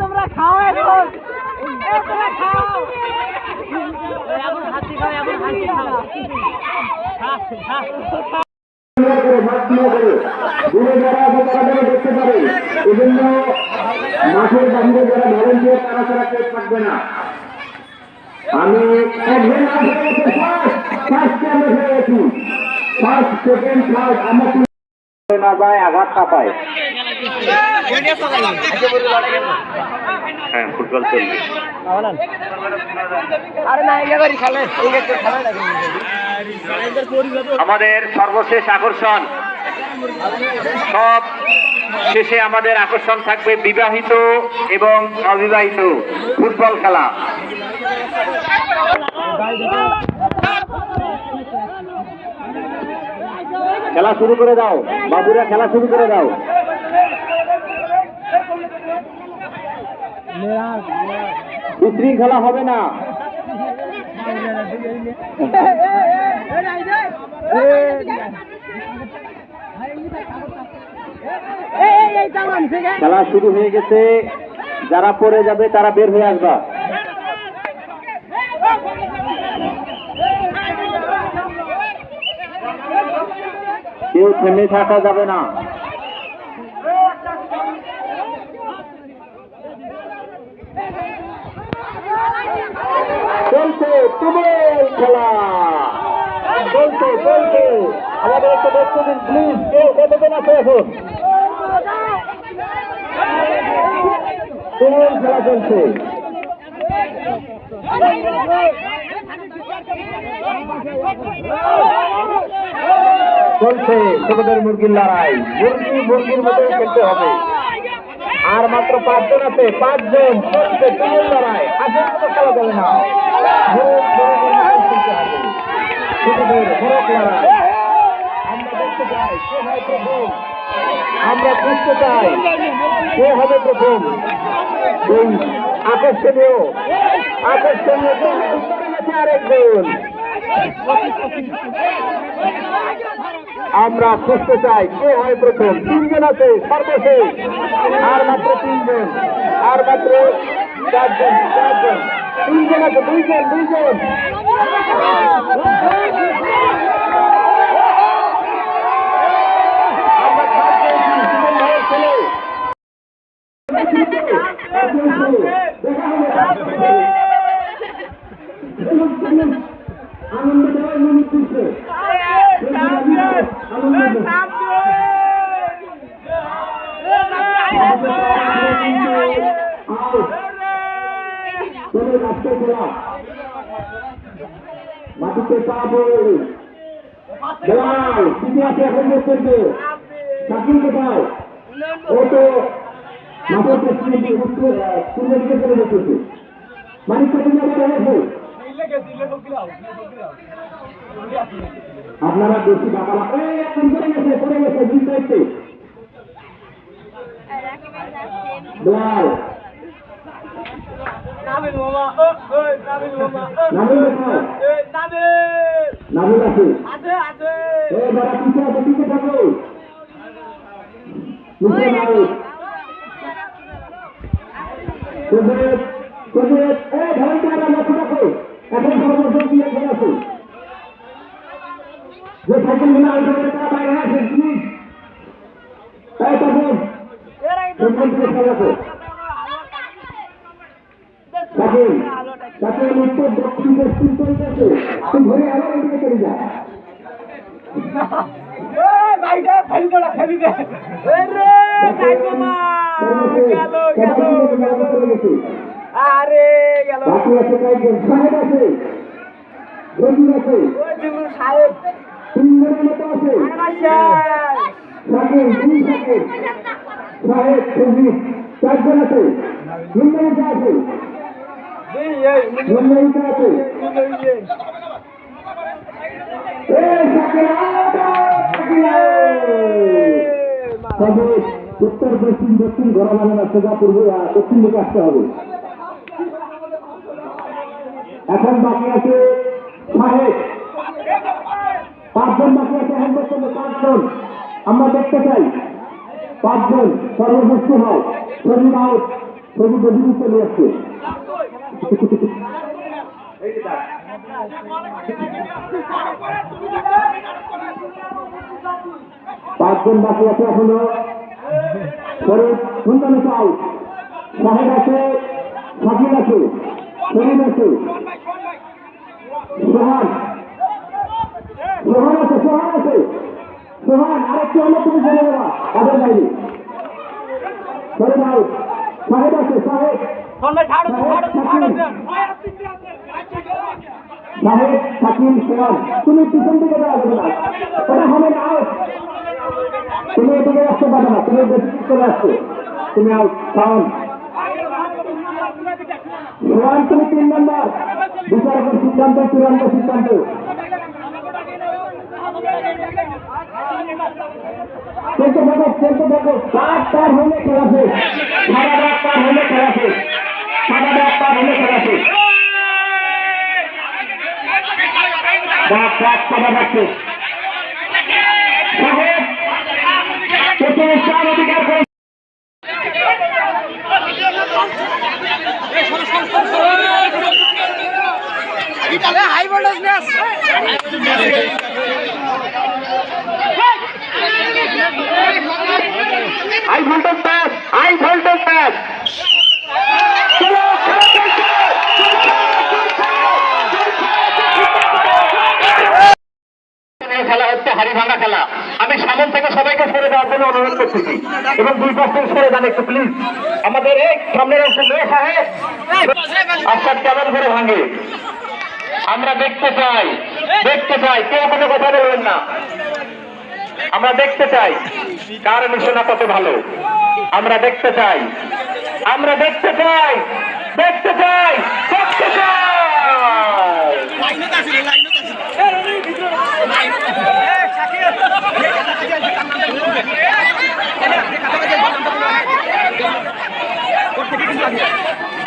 তোমরা খাও এখন খাও এখন হাতি খাও এখন হাতি খাও দেখতে পারে এজন্য মাঠের বাহিরে যারা ভলেন্টিয়ার তারা ছাড়া কেউ থাকবে না। আমি ফার্স্ট সেকেন্ড থার্ড আমার না যায় আঘাত না পায়। হ্যাঁ ফুটবল চলবে। আমাদের সর্বশেষ আকর্ষণ, সব শেষে আমাদের আকর্ষণ থাকবে বিবাহিত এবং অবিবাহিত ফুটবল খেলা। খেলা শুরু করে দাও বাবুরা, খেলা শুরু করে দাও। বিশৃঙ্খলা হবে না। খেলা শুরু হয়ে গেছে, যারা পড়ে যাবে তারা বের হয়ে আসবা। কেউ থেমে থাকা যাবে না। চলছে ফুটবল খেলা, চলছে চলছে। আমাদের একটা দেখতে দিন প্লিজ, কেউ কতজন আছে এখন? ফুটবল খেলা চলছে। চলছে ছোটদের মুরগির লড়াই, মুরগির মতো খেলতে হবে। আর মাত্র 5 জন আছে, 5 জন। চলছে ফুটবল লড়াই, আসলে কোনো খেলা যাবে না। ছোটদের মোরগ লড়াই আমরা দেখতে চাই কে হয় প্রথম, আমরা বুঝতে চাই কে হবে প্রথম। এই আকর্ষণীয় আরেক গোল আমরা খুঁজতে চাই কে হয় প্রথম। 3 জন আছে সর্বশেষ, আর মাত্র 3 জন, আর মাত্র 4 জন, 3 জন আছে, 2 জন। মাটিতে পা পড়ে আছে এখন করছে চাকরি কোথায়? ও তো মাঠের পূর্ব দিকে চলে যেতেছে। মানিক আপনারা বেশি বাবা পড়ে গেছে জিতাইছে নামিল আছে পিছিয়ে থাকো এখন সর্বশেষ আছে যে সাইকেল গুলো বাইরে আছে প্লিজ পিছন থেকে সরে আসো। শাকিল, শাকিল উত্তর দক্ষিণ পশ্চিম চলতেছে, তুই ঘুরে আবার ওইদিকে চলে যা। আরে গেল বাকি আছে কয়েকজন, সাহেব আছে, রবিন আছে, সাহেব তিনজনের মতো আছে। শাকিল, দুই শাকিল, সাহেব, সঞ্জিত, চারজন আছে, নির্ণয়িতা আছে, নির্ণয়িতা আছে। তবে উত্তর দক্ষিণ দক্ষিণ ঘোরা মানে না, সোজা পূর্ব দক্ষিণ দিকে আসতে হবে। এখন বাকি আছে সাহেব, পাঁচজন বাকি আছে, এখন পর্যন্ত পাঁচজন। আমরা দেখতে চাই পাঁচজন সর্বশ্রেষ্ঠ হয়। শরীর আউট, শরীর বেশি চলে আসছে। পাঁচজন বাকি আছে এখনো। শরীর সন্তানিত আউট। সাহেব আছে, শাকিল আছে, শরীর আছে, সোহান, সোহান আছে, সোহান আছে, সোহান আরেকটু হলে তুমি চলে যাবা তাদের বাইরে। শরীর আউট। সাহেব আছে, সাহেব, সাহেব, শাকিল, সোহান, তুমি পিছন দিকে যাওয়া যাবে না, ওটা হবে না, আউট। তুমি এদিকে আসতে পারবে না, তুমি বেশি চলে আসছো, তুমি আউট। সোহান, সোহান তুমি 3 নম্বর। বিচারকের সিদ্ধান্ত, চূড়ান্ত সিদ্ধান্ত। চলতে থাকো, চলতে থাকো, পার হলে খেলা শেষ, সাদা ব্যাগ পার হলে খেলা শেষ, সাদা ব্যাগ পার হলে খেলা শেষ। সাদা ব্যাগ শেষ। সাহেব প্রথম স্থান অধিকার করে। High voltage match high voltage match, high voltage match. চলো খেলা চলছে। খেলা হচ্ছে হাড়িভাঙা খেলা। আমি সামনে থেকে সবাইকে সরে দেওয়ার জন্য অনুরোধ করতেছি এবং দুই পাশ থেকে সরে যান একটু প্লিজ। আমাদের এই সামনের অংশ মেয়ে সাহেব আপনার কেমন করে ভাঙে আমরা দেখতে চাই, দেখতে চাই, কেউ কোনো কথা বলবেন না। আমরা দেখতে চাই কার মিশনা কত ভালো, আমরা দেখতে চাই, আমরা দেখতে চাই, দেখতে চাই, দেখতে চাই।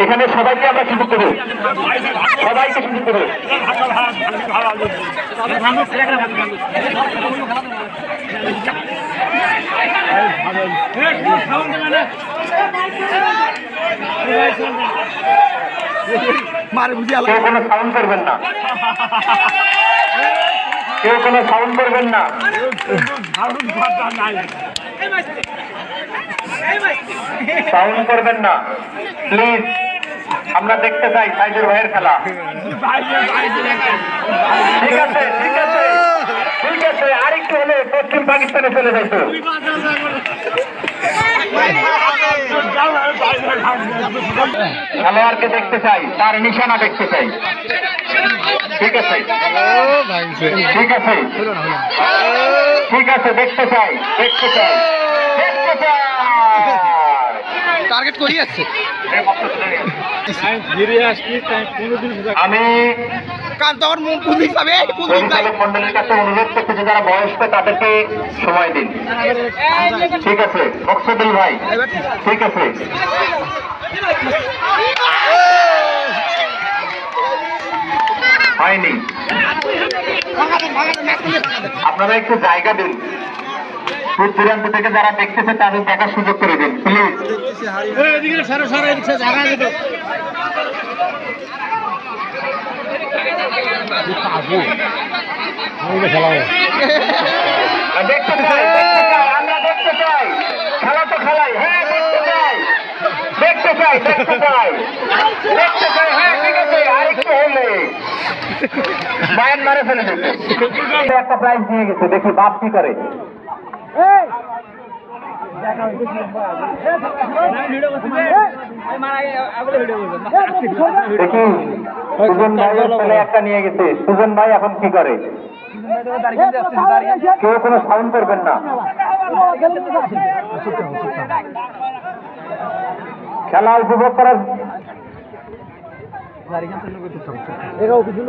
এখানে সবাইকে আমরা সুযোগ দেবো, সবাইকে সুযোগ দেবো। কেউ কোনো সাউন্ড করবেন না, কেউ কোনো সাউন্ড করবেন না। সাউন্ড করবেন না প্লিজ, আমরা দেখতে চাই সাইজের ভাইয়ের খেলা। ঠিক আছে, ঠিক আছে, ঠিক আছে, আরেকটু হলে পশ্চিম পাকিস্তানে চলে যাইতো। খেলোয়াড়কে দেখতে চাই, তার নিশানা দেখতে চাই। ঠিক আছে, ঠিক আছে, ঠিক আছে, দেখতে চাই, দেখতে চাই, দেখতে চাই। টার্গেট করি আছে আমি পরিচালক মন্ডলীর কাছে অনুরোধ করতেছি যারা বয়স্ক তাদেরকে সময় দিন। ঠিক আছে মকসুদুল ভাই, ঠিক আছে। হয়নি, আপনারা একটু জায়গা দিন, দূর দূরান্ত থেকে যারা দেখতেছে তাদের দেখার সুযোগ করে দিন প্লিজ। দেখতে চাই, দেখতে চাই, আমরা দেখতে চাই, খেলা তো খেলাই, হ্যাঁ দেখতে চাই। দেখতে চাই হ্যাঁ ঠিক আছে আরেকটু হলে মায়ানমারে ফেলে দিচ্ছে একটা প্রাইজ নিয়ে গেছে দেখি বাপ কি করে দেখি সুজন ভাই ছেলে একটা নিয়ে গেছে সুজন ভাই এখন কি করে কেউ কোনো সাউন্ড করবেন না খেলা উপভোগ করার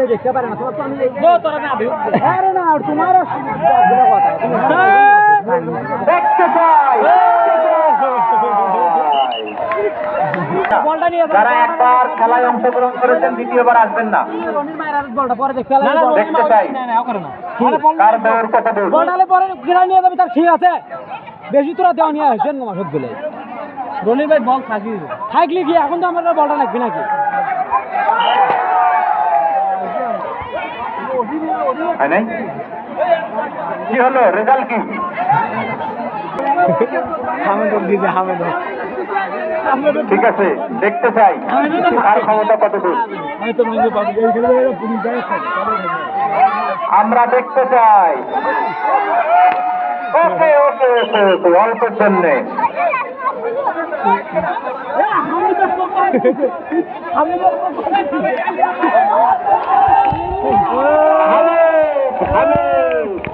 দেখতে পারে না তোমার দেখতে চাই যারা একবার খেলায় অংশগ্রহণ করেছেন দ্বিতীয়বার আসবেন না দেখতে চাই কার দৌড় কত দৌড় পরে কিনা নিয়ে যাবে তার ঠিক আছে বেশি তোরা দেওয়া নিয়ে আসছেন তোমার সব গুলো রনির ভাই বল থাকলে কি এখন তো আমার বলটা লাগবে নাকি নাই কি হলো রেজাল্ট কি ঠিক আছে দেখতে চাই আর ক্ষমতা কতদূর আমরা দেখতে চাই ওকে ওকে ওকে ওকে অল্পের জন্য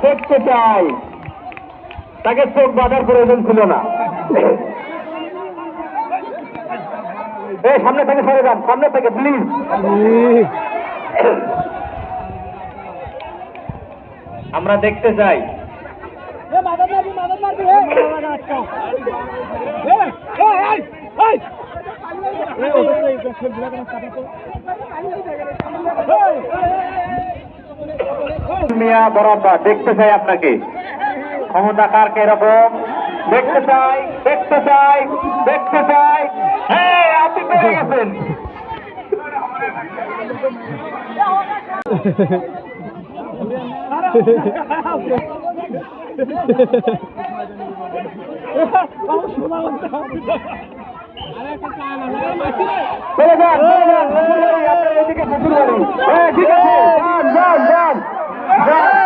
দেখতে চাই তাকে চোখ বাঁধার প্রয়োজন ছিল না এই সামনে থেকে সরে যান সামনে থেকে প্লিজ আমরা দেখতে চাই মিয়া বরাবর দেখতে চাই আপনাকে ক্ষমতা কার কিরকম দেখতে চাই দেখতে চাই দেখতে চাই হ্যাঁ আপনি পেয়ে গেছেন চলে যান আপনার এদিকে শ্বশুর বাড়ি হ্যাঁ ঠিক আছে যান যান যান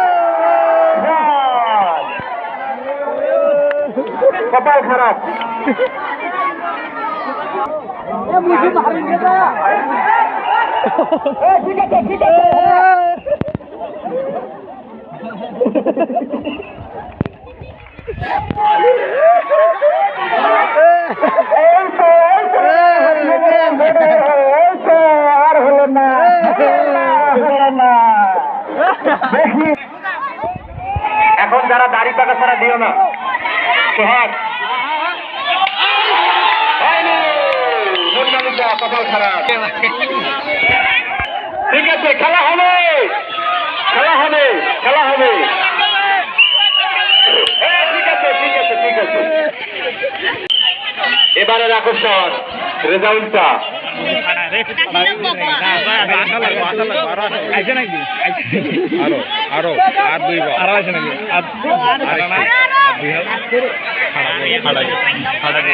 কপাল খারাপ ঠিক আছে ঠিক আছে আর হলো না দেখি এখন যারা দাড়ি পাকা ছাড়া দিও না সোহাগ কপাল খারাপ ঠিক আছে খেলা হবে খেলা হবে খেলা হবে ঠিক আছে ঠিক আছে ঠিক আছে এবারের আকর্ষণ রেজাল্টটা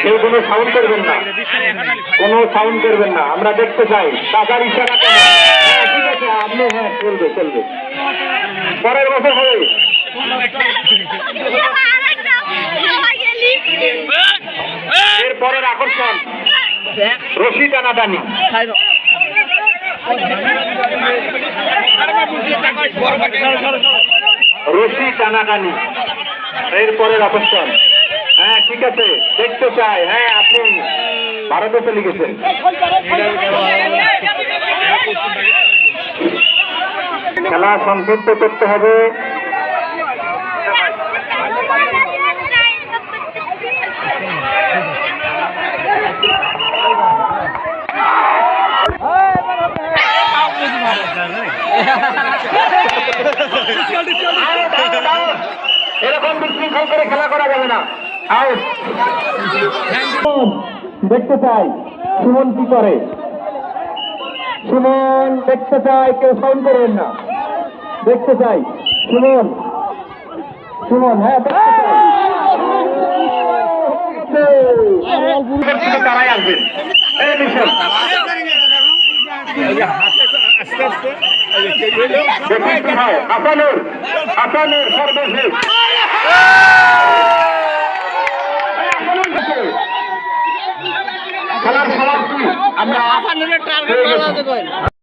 কেউ কোনো সাউন্ড করবেন না কোনো সাউন্ড করবেন না আমরা দেখতে চাই টাকার ইশারা ঠিক আছে আপনি হ্যাঁ চলবে চলবে পরের বছর হবে এরপরের আকর্ষণ রশি টানাটানি রশি টানাটানি এরপরের আকর্ষণ হ্যাঁ ঠিক আছে দেখতে চাই হ্যাঁ আপনি ভারতে চলে গেছেন খেলা সংক্ষিপ্ত করতে হবে এরকম বিশৃঙ্খল করে খেলা করা যাবে না আউট দেখতে চাই সুমন কি করে সুমন দেখতে চাই কেউ সাউন্ড করবেন না দেখতে চাই সুমন সুমন হ্যাঁ তারাই আসবেন এই মিশন আসানুর সর্বশেষ খেলার সমাপ্তি আমরা